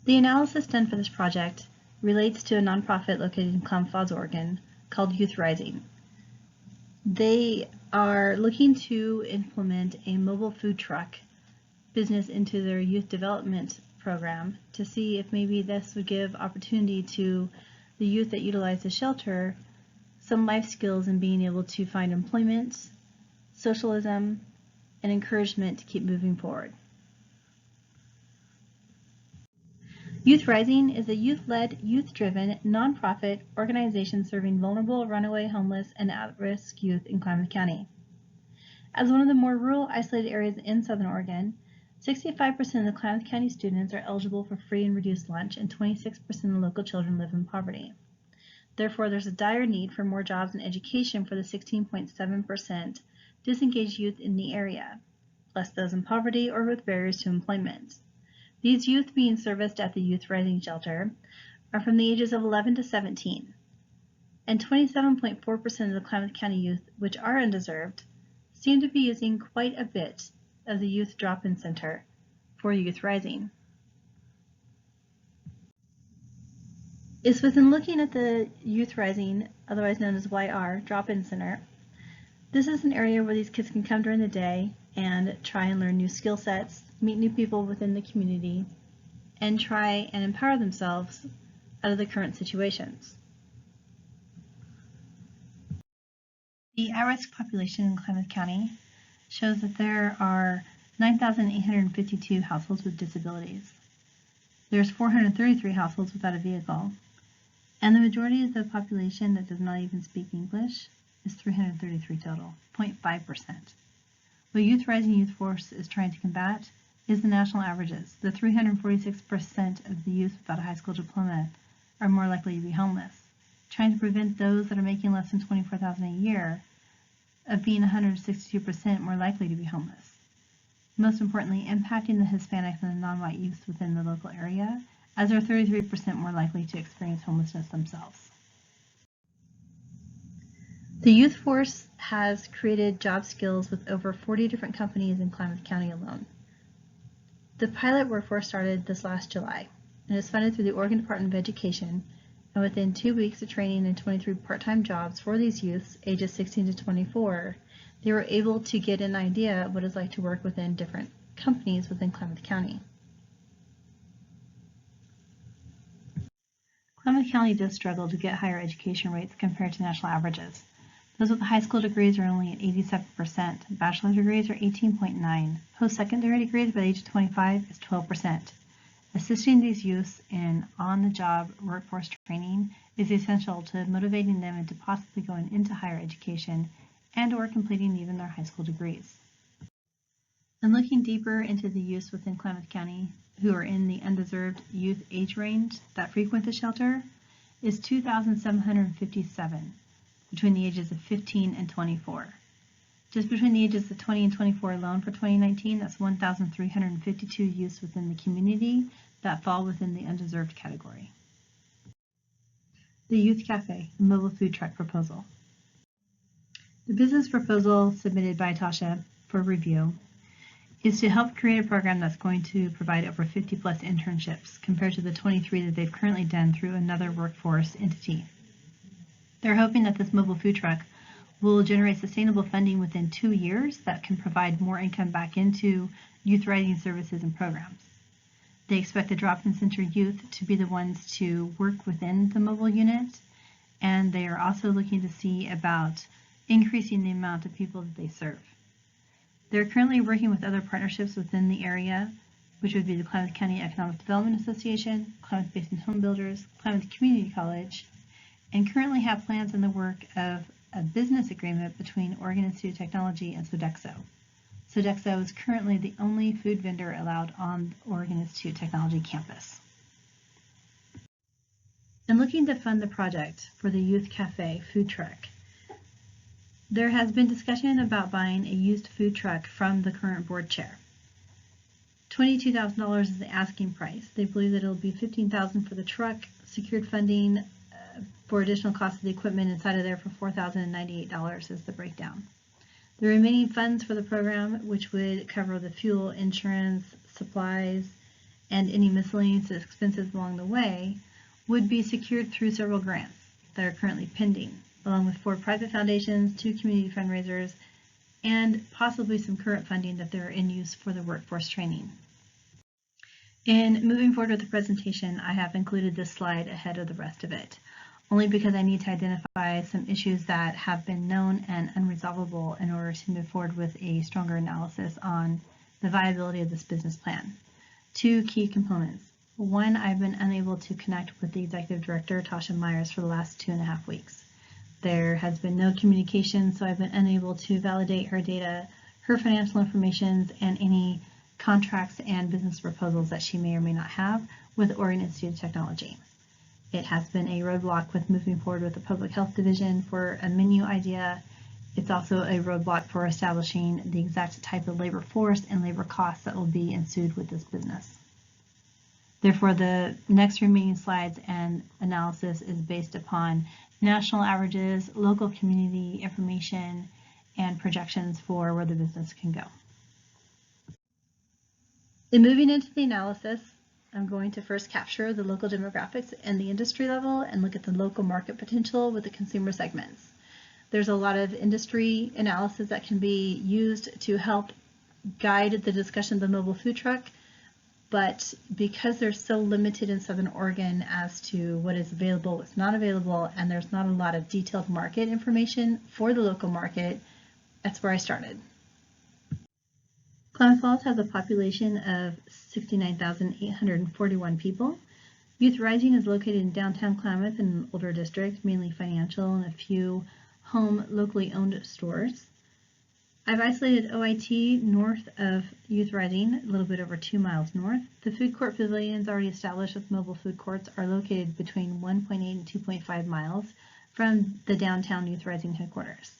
The analysis done for this project relates to a nonprofit located in Klamath Falls, Oregon, called Youth Rising. They are looking to implement a mobile food truck business into their youth development program to see if maybe this would give opportunity to the youth that utilize the shelter some life skills in being able to find employment, socialism, and encouragement to keep moving forward. Youth Rising is a youth-led, youth-driven, nonprofit organization serving vulnerable, runaway, homeless, and at-risk youth in Klamath County. As one of the more rural, isolated areas in Southern Oregon, 65% of the Klamath County students are eligible for free and reduced lunch, and 26% of local children live in poverty. Therefore, there's a dire need for more jobs and education for the 16.7% disengaged youth in the area, plus those in poverty or with barriers to employment. These youth being serviced at the Youth Rising shelter are from the ages of 11 to 17, and 27.4% of the Klamath County youth, which are undeserved, seem to be using quite a bit of the Youth Drop-In Center for Youth Rising. It's within looking at the Youth Rising, otherwise known as YR, Drop-In Center. This is an area where these kids can come during the day and try and learn new skill sets, meet new people within the community, and try and empower themselves out of the current situations. The at-risk population in Klamath County shows that there are 9,852 households with disabilities. There's 433 households without a vehicle, and the majority of the population that does not even speak English is 333 total, 0.5%. What Youth Rising Youth Force is trying to combat is the national averages. The 346% of the youth without a high school diploma are more likely to be homeless, trying to prevent those that are making less than $24,000 a year of being 162% more likely to be homeless. Most importantly, impacting the Hispanic and the non-white youth within the local area, as they're 33% more likely to experience homelessness themselves. The Youth Force has created job skills with over 40 different companies in Klamath County alone. The pilot workforce started this last July and is funded through the Oregon Department of Education, and within 2 weeks of training and 23 part-time jobs for these youths ages 16 to 24, they were able to get an idea of what it's like to work within different companies within Klamath County. Klamath County does struggle to get higher education rates compared to national averages. Those with high school degrees are only at 87%, bachelor's degrees are 18.9%, post-secondary degrees by the age of 25 is 12%. Assisting these youths in on-the-job workforce training is essential to motivating them into possibly going into higher education and or completing even their high school degrees. And looking deeper into the youths within Klamath County who are in the undeserved youth age range that frequent the shelter is 2,757 between the ages of 15 and 24. Just between the ages of 20 and 24 alone for 2019, that's 1,352 youths within the community that fall within the undeserved category. The Youth Cafe, a mobile food truck proposal. The business proposal submitted by Tasha for review is to help create a program that's going to provide over 50 plus internships compared to the 23 that they've currently done through another workforce entity. They're hoping that this mobile food truck will generate sustainable funding within 2 years that can provide more income back into Youth Rising services and programs. They expect the drop-in center youth to be the ones to work within the mobile unit, and they are also looking to see about increasing the amount of people that they serve. They're currently working with other partnerships within the area, which would be the Klamath County Economic Development Association, Klamath Basin Home Builders, Klamath Community College, and currently have plans in the work of a business agreement between Oregon Institute of Technology and Sodexo. Sodexo is currently the only food vendor allowed on the Oregon Institute of Technology campus. And looking to fund the project for the Youth Cafe food truck, there has been discussion about buying a used food truck from the current board chair. $22,000 is the asking price. They believe that it will be $15,000 for the truck, secured funding for additional cost of the equipment inside of there for $4,098 is the breakdown. The remaining funds for the program, which would cover the fuel, insurance, supplies, and any miscellaneous expenses along the way would be secured through several grants that are currently pending, along with 4 private foundations, 2 community fundraisers, and possibly some current funding that they're in use for the workforce training. In moving forward with the presentation, I have included this slide ahead of the rest of it, only because I need to identify some issues that have been known and unresolvable in order to move forward with a stronger analysis on the viability of this business plan. 2 key components. 1, I've been unable to connect with the Executive Director, Tasha Myers, for the last 2.5 weeks. There has been no communication, so I've been unable to validate her data, her financial information, and any contracts and business proposals that she may or may not have with Oregon Institute of Technology. It has been a roadblock with moving forward with the Public Health Division for a menu idea. It's also a roadblock for establishing the exact type of labor force and labor costs that will be ensued with this business. Therefore, the next remaining slides and analysis is based upon national averages, local community information, and projections for where the business can go. In moving into the analysis, I'm going to first capture the local demographics and the industry level and look at the local market potential with the consumer segments. There's a lot of industry analysis that can be used to help guide the discussion of the mobile food truck, but because they're so limited in Southern Oregon as to what is available, what's not available, and there's not a lot of detailed market information for the local market, that's where I started. Klamath Falls has a population of 69,841 people. Youth Rising is located in downtown Klamath in an older district, mainly financial and a few home locally owned stores. I've isolated OIT north of Youth Rising, a little bit over 2 miles north. The food court pavilions already established with mobile food courts are located between 1.8 and 2.5 miles from the downtown Youth Rising headquarters.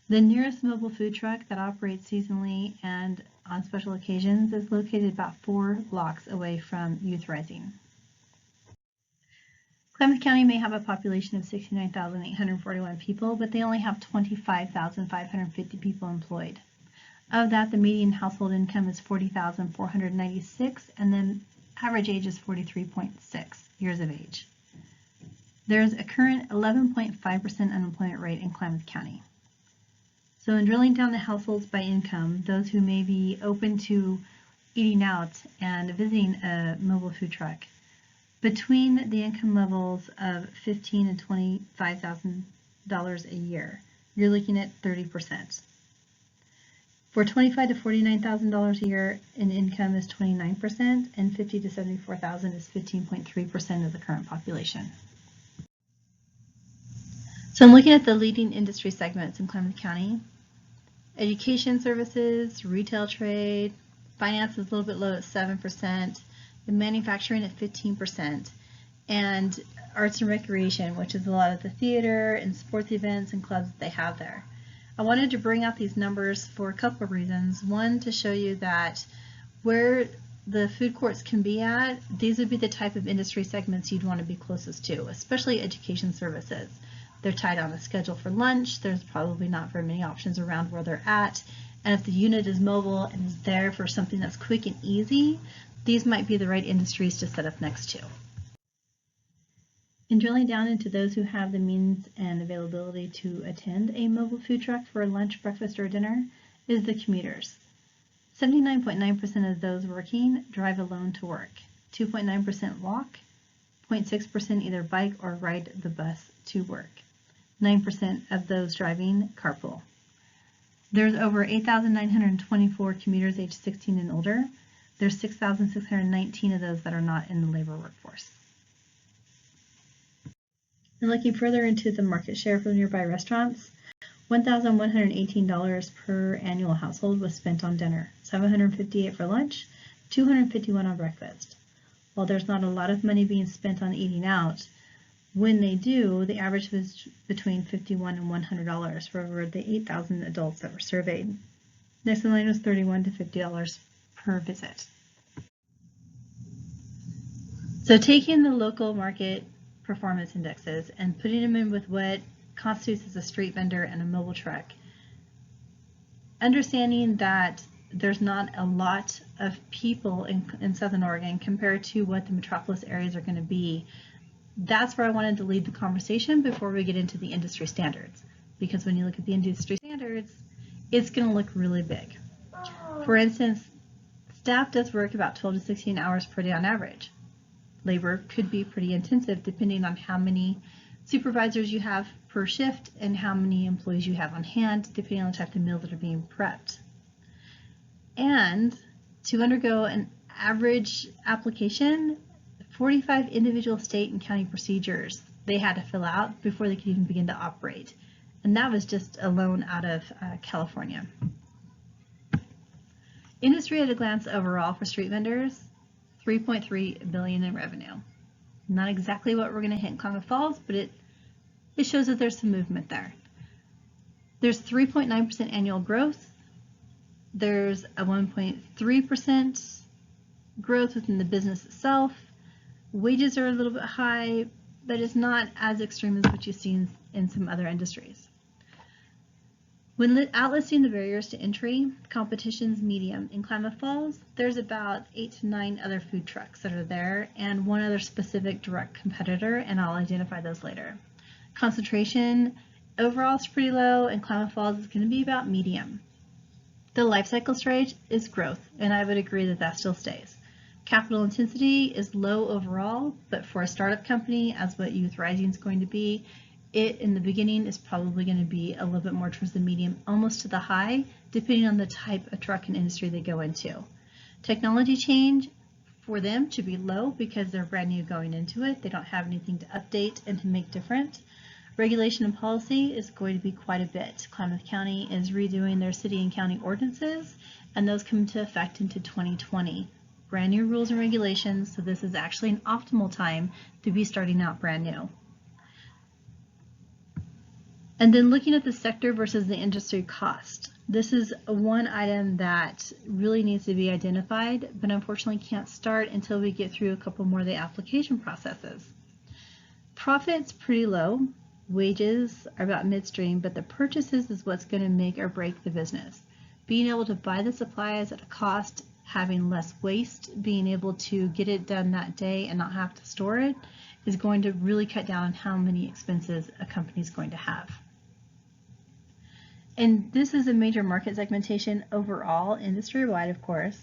The nearest mobile food truck that operates seasonally and on special occasions is located about 4 blocks away from Youth Rising. Klamath County may have a population of 69,841 people, but they only have 25,550 people employed. Of that, the median household income is $40,496, and then average age is 43.6 years of age. There's a current 11.5% unemployment rate in Klamath County. So in drilling down the households by income, those who may be open to eating out and visiting a mobile food truck, between the income levels of $15,000 and $25,000 a year, you're looking at 30%. For $25,000 to $49,000 a year in income is 29%, and $50,000 to $74,000 is 15.3% of the current population. So I'm looking at the leading industry segments in Klamath County. Education services, retail trade, finance is a little bit low at 7%, and manufacturing at 15%, and arts and recreation, which is a lot of the theater and sports events and clubs that they have there. I wanted to bring out these numbers for a couple of reasons. One, to show you that where the food courts can be at, these would be the type of industry segments you'd want to be closest to, especially education services. They're tied on a schedule for lunch. There's probably not very many options around where they're at. And if the unit is mobile and is there for something that's quick and easy, these might be the right industries to set up next to. In drilling down into those who have the means and availability to attend a mobile food truck for lunch, breakfast, or dinner is the commuters. 79.9% of those working drive alone to work. 2.9% walk. 0.6% either bike or ride the bus to work. 9% of those driving carpool. There's over 8,924 commuters aged 16 and older. There's 6,619 of those that are not in the labor workforce. And looking further into the market share for nearby restaurants, $1,118 per annual household was spent on dinner, $758 for lunch, $251 on breakfast. While there's not a lot of money being spent on eating out, when they do, the average was between $51 and $100 for over the 8,000 adults that were surveyed. Next in line was $31 to $50 per visit. So taking the local market performance indexes and putting them in with what constitutes as a street vendor and a mobile truck, understanding that there's not a lot of people in Southern Oregon compared to what the metropolis areas are going to be. That's where I wanted to lead the conversation before we get into the industry standards, because when you look at the industry standards, it's going to look really big. For instance, staff does work about 12 to 16 hours per day on average. Labor could be pretty intensive depending on how many supervisors you have per shift and how many employees you have on hand, depending on the type of meals that are being prepped. And to undergo an average application, 45 individual state and county procedures they had to fill out before they could even begin to operate. And that was just alone out of California. Industry at a glance overall for street vendors, $3.3 billion in revenue. Not exactly what we're going to hit in Klamath Falls, but it shows that there's some movement there. There's 3.9% annual growth. There's a 1.3% growth within the business itself. Wages are a little bit high, but it's not as extreme as what you've seen in some other industries. When outlisting the barriers to entry, competition's medium. In Klamath Falls, there's about 8 to 9 other food trucks that are there and one other specific direct competitor, and I'll identify those later. Concentration overall is pretty low, and Klamath Falls is going to be about medium. The life cycle stage is growth, and I would agree that that still stays. Capital intensity is low overall, but for a startup company, as what Youth Rising is going to be, it in the beginning is probably going to be a little bit more towards the medium, almost to the high, depending on the type of truck and industry they go into. Technology change for them should be low because they're brand new going into it. They don't have anything to update and to make different. Regulation and policy is going to be quite a bit. Klamath County is redoing their city and county ordinances, and those come into effect into 2020. Brand new rules and regulations, so this is actually an optimal time to be starting out brand new. And then looking at the sector versus the industry cost. This is one item that really needs to be identified, but unfortunately can't start until we get through a couple more of the application processes. Profit's pretty low. Wages are about midstream, but the purchases is what's going to make or break the business. Being able to buy the supplies at a cost, having less waste, being able to get it done that day and not have to store it is going to really cut down on how many expenses a company is going to have. And this is a major market segmentation overall, industry-wide, of course,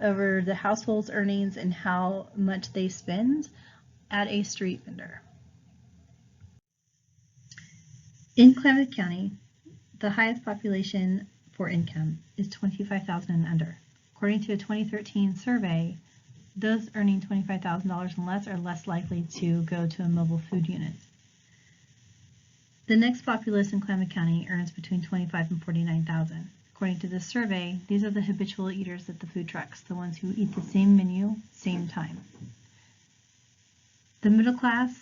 over the household's earnings and how much they spend at a street vendor. In Klamath County, the highest population for income is 25,000 and under. According to a 2013 survey, those earning $25,000 and less are less likely to go to a mobile food unit. The next populace in Klamath County earns between $25,000 and $49,000. According to this survey, these are the habitual eaters at the food trucks, the ones who eat the same menu, same time. The middle class,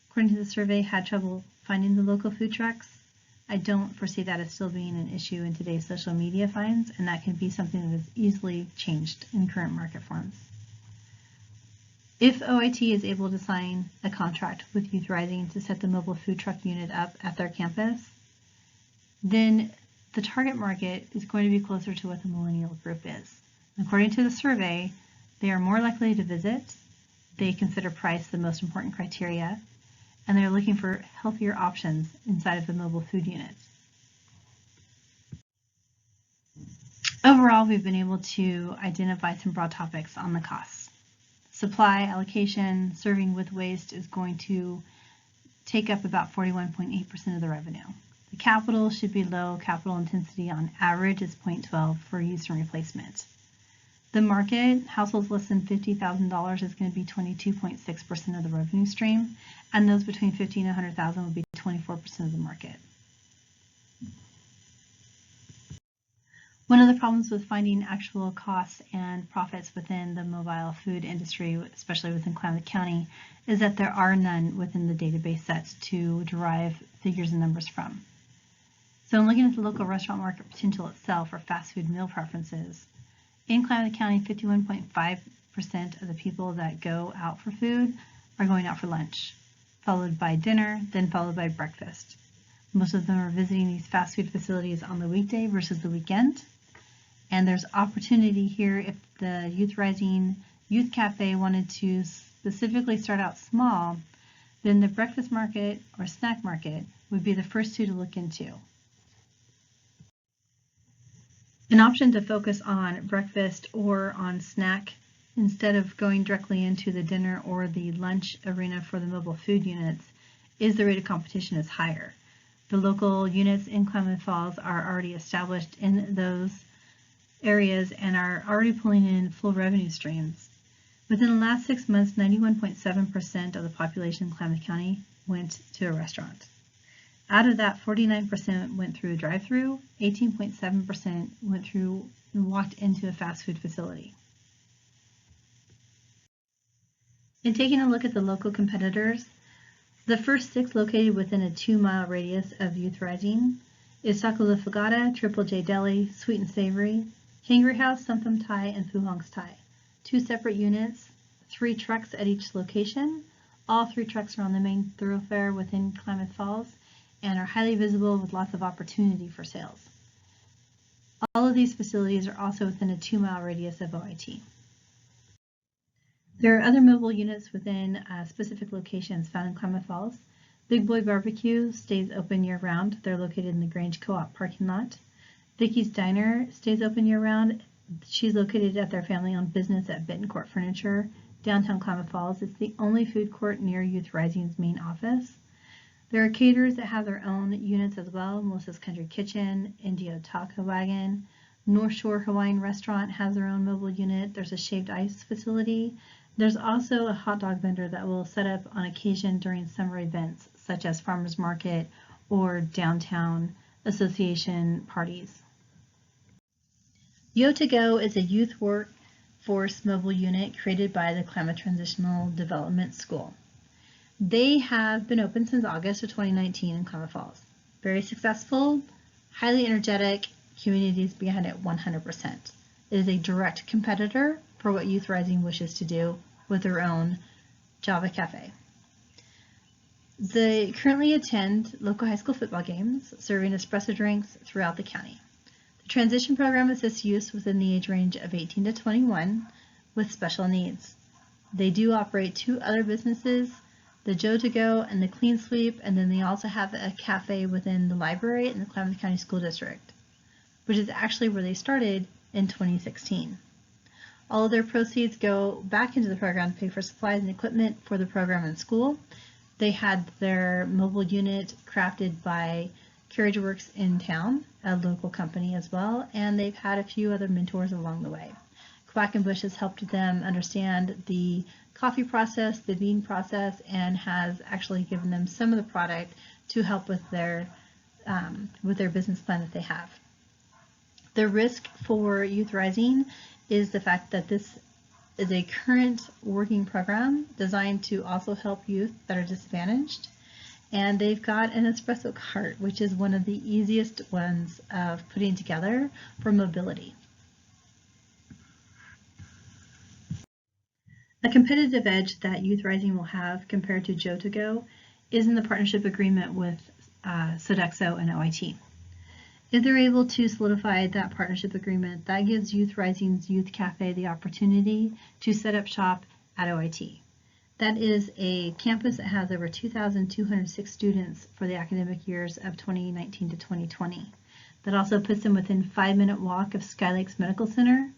according to the survey, had trouble finding the local food trucks. I don't foresee that as still being an issue in today's social media finds, and that can be something that is easily changed in current market forms. If OAT is able to sign a contract with Youth Rising to set the mobile food truck unit up at their campus, then the target market is going to be closer to what the millennial group is. According to the survey, they are more likely to visit, they consider price the most important criteria, and they're looking for healthier options inside of the mobile food units. Overall, we've been able to identify some broad topics on the costs. Supply, allocation, serving with waste is going to take up about 41.8% of the revenue. The capital should be low. Capital intensity on average is 0.12 for use and replacement. The market, households less than $50,000 is going to be 22.6% of the revenue stream, and those between $50,000 and $100,000 will be 24% of the market. One of the problems with finding actual costs and profits within the mobile food industry, especially within Klamath County, is that there are none within the database sets to derive figures and numbers from. So I'm looking at the local restaurant market potential itself for fast food meal preferences. In Klamath County, 51.5% of the people that go out for food are going out for lunch, followed by dinner, then followed by breakfast. Most of them are visiting these fast food facilities on the weekday versus the weekend. And there's opportunity here if the Youth Rising Youth Cafe wanted to specifically start out small, then the breakfast market or snack market would be the first two to look into. An option to focus on breakfast or on snack instead of going directly into the dinner or the lunch arena for the mobile food units is the rate of competition is higher. The local units in Klamath Falls are already established in those areas and are already pulling in full revenue streams. Within the last 6 months, 91.7% of the population in Klamath County went to a restaurant. Out of that, 49% went through a drive-through, 18.7% went through and walked into a fast food facility. In taking a look at the local competitors, the first 6 located within a 2-mile radius of Youth Rising is Sakalifagata, Triple J Deli, Sweet and Savory, Hangry House, Sumpum Thai, and Phu Hong's Thai. 2 separate units, 3 trucks at each location. All 3 trucks are on the main thoroughfare within Klamath Falls and are highly visible with lots of opportunity for sales. All of these facilities are also within a 2-mile radius of OIT. There are other mobile units within specific locations found in Klamath Falls. Big Boy Barbecue stays open year-round. They're located in the Grange Co-op parking lot. Vicky's Diner stays open year-round. She's located at their family-owned business at Bittencourt Furniture, downtown Klamath Falls. It's the only food court near Youth Rising's main office. There are caterers that have their own units as well. Melissa's Country Kitchen, Indio Taco Wagon, North Shore Hawaiian Restaurant has their own mobile unit. There's a shaved ice facility. There's also a hot dog vendor that will set up on occasion during summer events, such as farmers market or downtown association parties. Yo2Go is a youth workforce mobile unit created by the Klamath Transitional Development School. They have been open since August of 2019 in Klamath Falls. Very successful, highly energetic, communities behind it 100%. It is a direct competitor for what Youth Rising wishes to do with their own Java Cafe. They currently attend local high school football games, serving espresso drinks throughout the county. The transition program assists youth within the age range of 18 to 21 with special needs. They do operate 2 other businesses, the Yo2Go and the Clean Sweep, and then they also have a cafe within the library in the Klamath County School District, which is actually where they started in 2016. All of their proceeds go back into the program to pay for supplies and equipment for the program in school. They had their mobile unit crafted by Carriage Works in town, a local company as well, and they've had a few other mentors along the way. Quackenbush has helped them understand the coffee process, the bean process, and has actually given them some of the product to help with their business plan that they have. The risk for Youth Rising is the fact that this is a current working program designed to also help youth that are disadvantaged. And they've got an espresso cart, which is one of the easiest ones of putting together for mobility. A competitive edge that Youth Rising will have compared to Yo2Go is in the partnership agreement with Sodexo and OIT. If they're able to solidify that partnership agreement, that gives Youth Rising's Youth Cafe the opportunity to set up shop at OIT. That is a campus that has over 2,206 students for the academic years of 2019 to 2020. That also puts them within a 5-minute walk of Sky Lakes Medical Center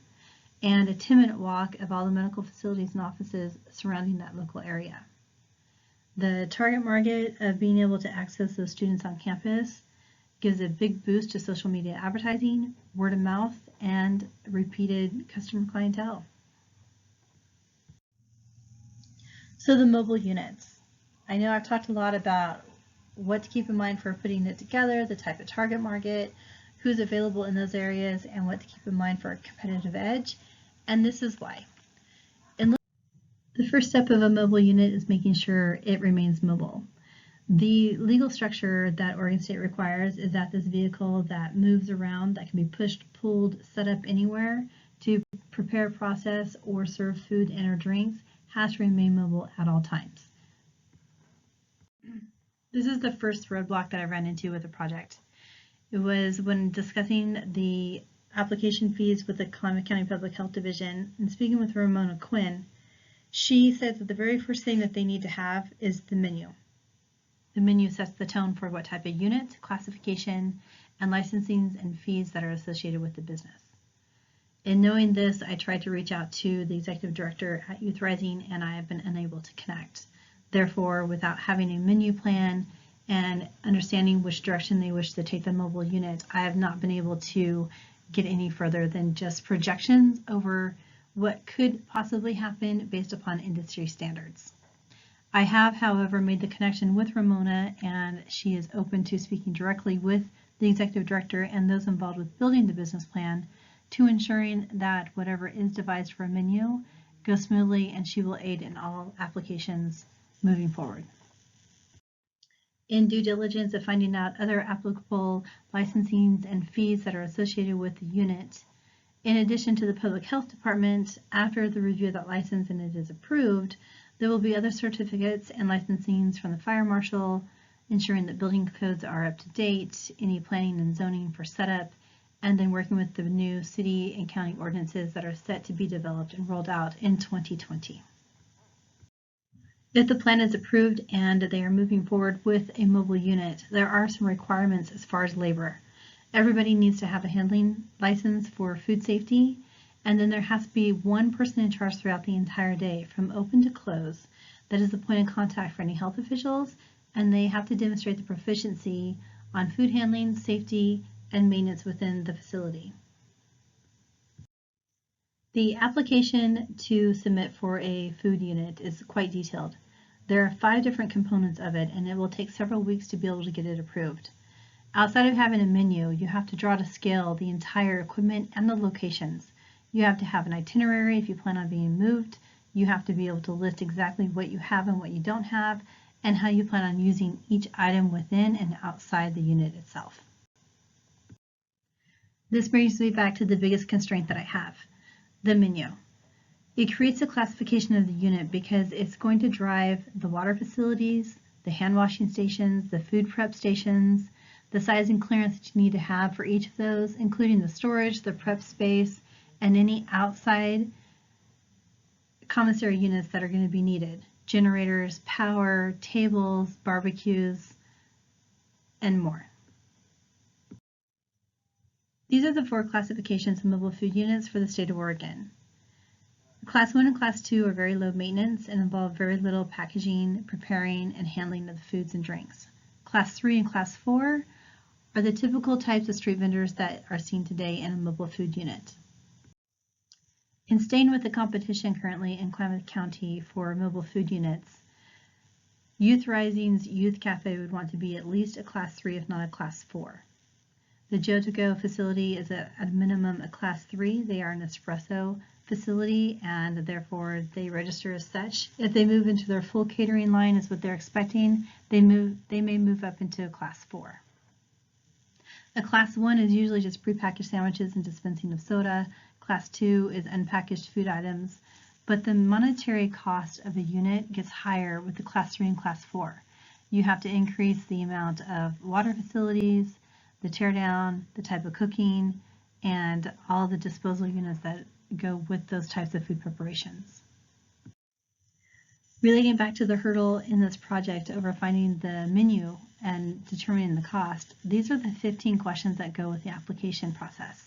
and a 10-minute walk of all the medical facilities and offices surrounding that local area. The target market of being able to access those students on campus gives a big boost to social media advertising, word of mouth, and repeated customer clientele. So the mobile units. I know I've talked a lot about what to keep in mind for putting it together, the type of target market, who's available in those areas, and what to keep in mind for a competitive edge, and this is why. The first step of a mobile unit is making sure it remains mobile. The legal structure that Oregon State requires is that this vehicle that moves around, that can be pushed, pulled, set up anywhere to prepare, process, or serve food and or drinks has to remain mobile at all times. This is the first roadblock that I ran into with the project. It was when discussing the application fees with the Columbia County Public Health Division, and speaking with Ramona Quinn, she says that the very first thing that they need to have is the menu. The menu sets the tone for what type of unit, classification, and licensings and fees that are associated with the business. In knowing this, I tried to reach out to the executive director at Youth Rising, and I have been unable to connect. Therefore, without having a menu plan and understanding which direction they wish to take the mobile unit, I have not been able to get any further than just projections over what could possibly happen based upon industry standards. I have, however, made the connection with Ramona, and she is open to speaking directly with the executive director and those involved with building the business plan to ensuring that whatever is devised for a menu goes smoothly, and she will aid in all applications moving forward. In due diligence of finding out other applicable licensings and fees that are associated with the unit, in addition to the Public Health Department, after the review of that license and it is approved, there will be other certificates and licensings from the Fire Marshal, ensuring that building codes are up to date, any planning and zoning for setup, and then working with the new city and county ordinances that are set to be developed and rolled out in 2020. If the plan is approved and they are moving forward with a mobile unit, there are some requirements as far as labor. Everybody needs to have a handling license for food safety, and then there has to be one person in charge throughout the entire day from open to close that is the point of contact for any health officials, and they have to demonstrate the proficiency on food handling, safety, and maintenance within the facility. The application to submit for a food unit is quite detailed. There are 5 different components of it, and it will take several weeks to be able to get it approved. Outside of having a menu, you have to draw to scale the entire equipment and the locations. You have to have an itinerary if you plan on being moved. You have to be able to list exactly what you have and what you don't have, and how you plan on using each item within and outside the unit itself. This brings me back to the biggest constraint that I have, the menu. It creates a classification of the unit because it's going to drive the water facilities, the hand washing stations, the food prep stations, the size and clearance that you need to have for each of those, including the storage, the prep space, and any outside commissary units that are going to be needed. Generators, power, tables, barbecues, and more. These are the 4 classifications of mobile food units for the state of Oregon. Class 1 and Class 2 are very low maintenance and involve very little packaging, preparing, and handling of the foods and drinks. Class 3 and Class 4 are the typical types of street vendors that are seen today in a mobile food unit. In staying with the competition currently in Klamath County for mobile food units, Youth Rising's Youth Cafe would want to be at least a Class 3, if not a Class 4. The Joe-to-Go facility is at a minimum a Class 3. They are an espresso facility, and therefore they register as such. If they move into their full catering line is what they're expecting, they may move up into a Class 4. A Class 1 is usually just prepackaged sandwiches and dispensing of soda. Class 2 is unpackaged food items, but the monetary cost of a unit gets higher with the Class 3 and Class 4. You have to increase the amount of water facilities, the tear down, the type of cooking, and all the disposal units that go with those types of food preparations. Relating back to the hurdle in this project over finding the menu and determining the cost, these are the 15 questions that go with the application process.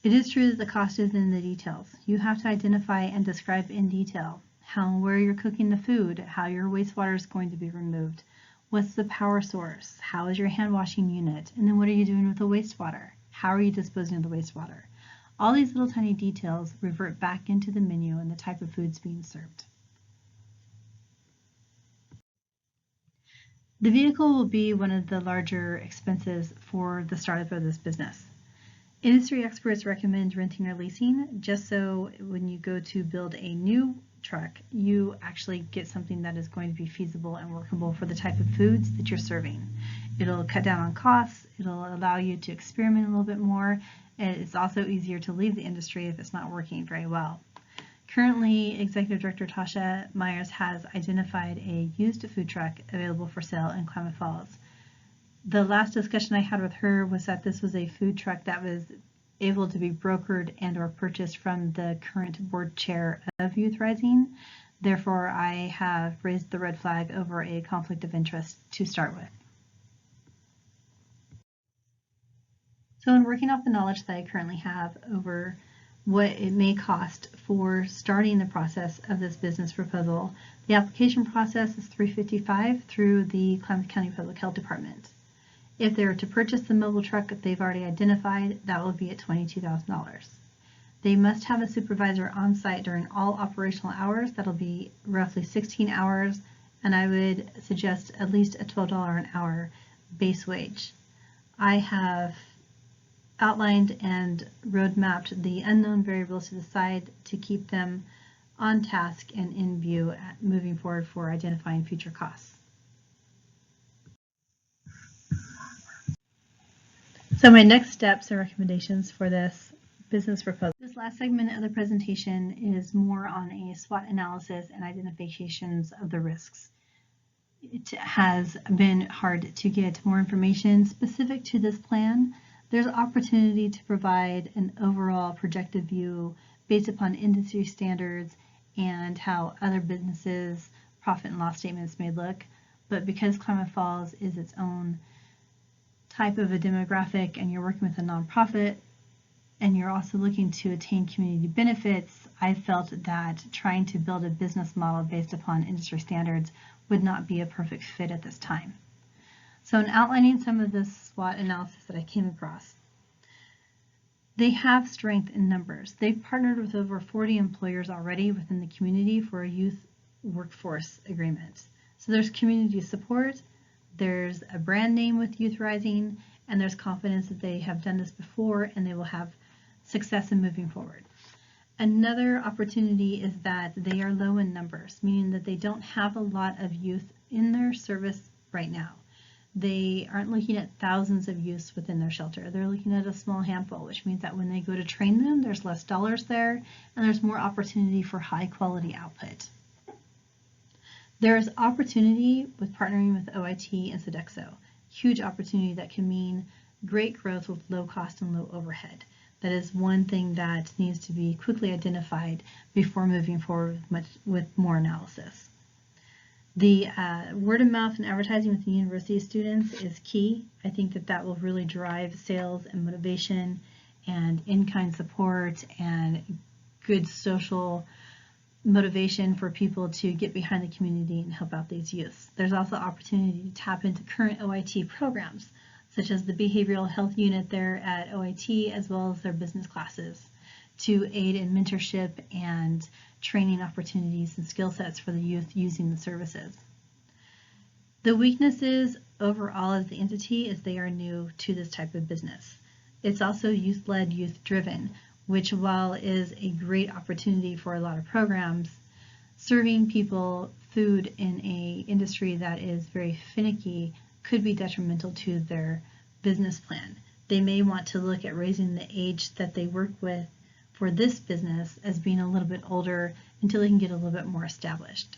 It is true that the cost is in the details. You have to identify and describe in detail how and where you're cooking the food, how your wastewater is going to be removed, what's the power source, how is your hand washing unit, and then what are you doing with the wastewater? How are you disposing of the wastewater? All these little tiny details revert back into the menu and the type of foods being served. The vehicle will be one of the larger expenses for the startup of this business. Industry experts recommend renting or leasing, just so when you go to build a new truck, you actually get something that is going to be feasible and workable for the type of foods that you're serving. It'll cut down on costs, it'll allow you to experiment a little bit more, and it's also easier to leave the industry if it's not working very well. Currently, Executive Director Tasha Myers has identified a used food truck available for sale in Klamath Falls. The last discussion I had with her was that this was a food truck that was able to be brokered and or purchased from the current board chair of Youth Rising. Therefore, I have raised the red flag over a conflict of interest to start with. So in working off the knowledge that I currently have over what it may cost for starting the process of this business proposal, the application process is $355 through the Klamath County Public Health Department. If they were to purchase the mobile truck that they've already identified, that will be at $22,000. They must have a supervisor on site during all operational hours. That'll be roughly 16 hours, and I would suggest at least a $12 an hour base wage. I have outlined and roadmapped the unknown variables to the side to keep them on task and in view moving forward for identifying future costs. So my next steps and recommendations for this business proposal. This last segment of the presentation is more on a SWOT analysis and identifications of the risks. It has been hard to get more information specific to this plan. There's opportunity to provide an overall projected view based upon industry standards and how other businesses' profit and loss statements may look. But because Klamath Falls is its own type of a demographic and you're working with a nonprofit and you're also looking to attain community benefits, I felt that trying to build a business model based upon industry standards would not be a perfect fit at this time. So in outlining some of this SWOT analysis that I came across, they have strength in numbers. They've partnered with over 40 employers already within the community for a youth workforce agreement. So there's community support, there's a brand name with Youth Rising, and there's confidence that they have done this before and they will have success in moving forward. Another opportunity is that they are low in numbers, meaning that they don't have a lot of youth in their service right now. They aren't looking at thousands of youths within their shelter. They're looking at a small handful, which means that when they go to train them, there's less dollars there and there's more opportunity for high quality output. There is opportunity with partnering with OIT and Sodexo. Huge opportunity that can mean great growth with low cost and low overhead. That is one thing that needs to be quickly identified before moving forward with more analysis. The word of mouth and advertising with the university students is key. I think that that will really drive sales and motivation and in-kind support and good social motivation for people to get behind the community and help out these youths. There's also opportunity to tap into current OIT programs, such as the behavioral health unit there at OIT, as well as their business classes, to aid in mentorship and training opportunities and skill sets for the youth using the services. The weaknesses overall of the entity is they are new to this type of business. It's also youth-led, youth-driven, which while is a great opportunity for a lot of programs, serving people food in an industry that is very finicky could be detrimental to their business plan. They may want to look at raising the age that they work with for this business as being a little bit older until they can get a little bit more established.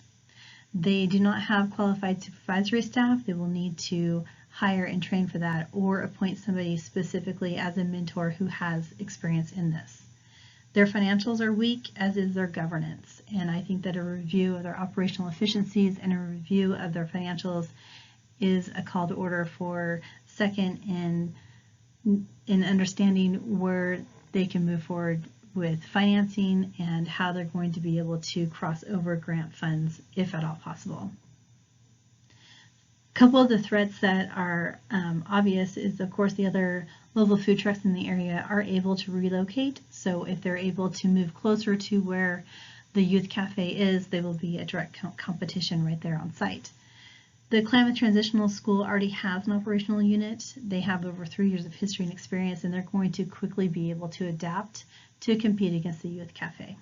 They do not have qualified supervisory staff. They will need to hire and train for that or appoint somebody specifically as a mentor who has experience in this. Their financials are weak, as is their governance, and I think that a review of their operational efficiencies and a review of their financials is a call to order for second in understanding where they can move forward with financing and how they're going to be able to cross over grant funds if at all possible. A couple of the threats that are obvious is, of course, the other local food trucks in the area are able to relocate. So if they're able to move closer to where the youth cafe is, they will be a direct competition right there on site. The Klamath Transitional School already has an operational unit. They have over 3 years of history and experience, and they're going to quickly be able to adapt to compete against the youth cafe.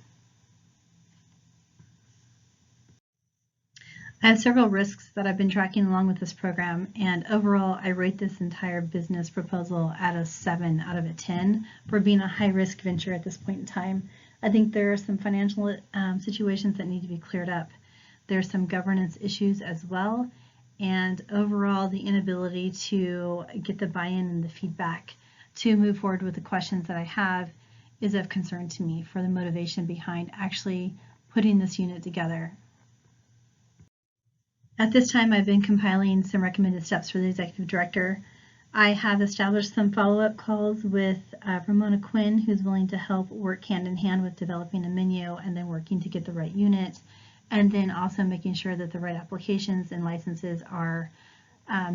I have several risks that I've been tracking along with this program, and overall I rate this entire business proposal at a 7 out of a 10 for being a high-risk venture at this point in time. I think there are some financial situations that need to be cleared up. There's some governance issues as well, and overall the inability to get the buy-in and the feedback to move forward with the questions that I have is of concern to me for the motivation behind actually putting this unit together. At this time, I've been compiling some recommended steps for the executive director. I have established some follow-up calls with Ramona Quinn, who's willing to help work hand in hand with developing a menu and then working to get the right unit, and then also making sure that the right applications and licenses are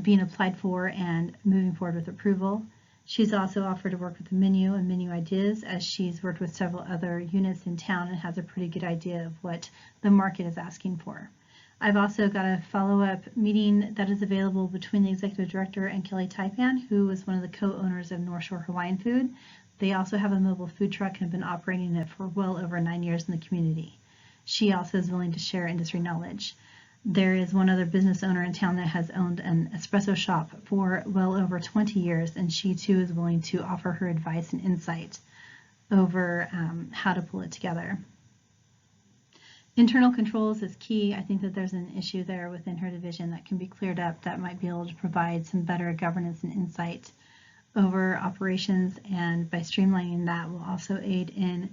being applied for and moving forward with approval. She's also offered to work with the menu and menu ideas, as she's worked with several other units in town and has a pretty good idea of what the market is asking for. I've also got a follow-up meeting that is available between the executive director and Kelly Taipan, who is one of the co-owners of North Shore Hawaiian Food. They also have a mobile food truck and have been operating it for well over 9 years in the community. She also is willing to share industry knowledge. There is one other business owner in town that has owned an espresso shop for well over 20 years, and she too is willing to offer her advice and insight over how to pull it together. Internal controls is key. I think that there's an issue there within her division that can be cleared up that might be able to provide some better governance and insight over operations, and by streamlining that will also aid in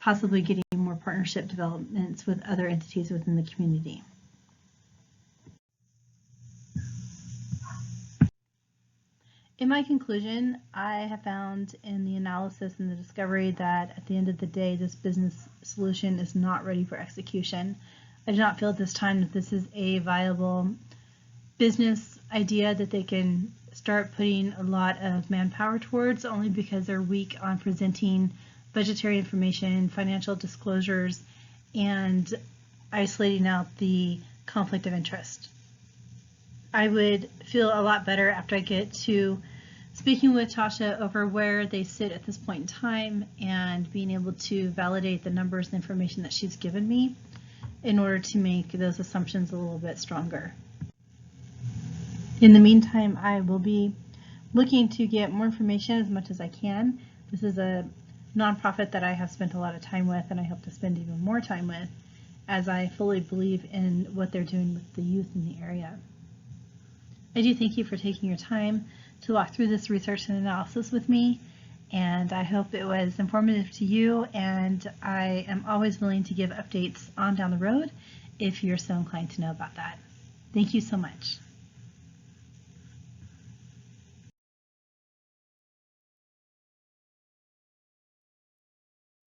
possibly getting more partnership developments with other entities within the community. In my conclusion, I have found in the analysis and the discovery that at the end of the day, this business solution is not ready for execution. I do not feel at this time that this is a viable business idea that they can start putting a lot of manpower towards, only because they're weak on presenting budgetary information, financial disclosures, and isolating out the conflict of interest. I would feel a lot better after I get to speaking with Tasha over where they sit at this point in time and being able to validate the numbers and information that she's given me in order to make those assumptions a little bit stronger. In the meantime, I will be looking to get more information as much as I can. This is a nonprofit that I have spent a lot of time with, and I hope to spend even more time with, as I fully believe in what they're doing with the youth in the area. I do thank you for taking your time to walk through this research and analysis with me, and I hope it was informative to you, and I am always willing to give updates on down the road if you're so inclined to know about that. Thank you so much.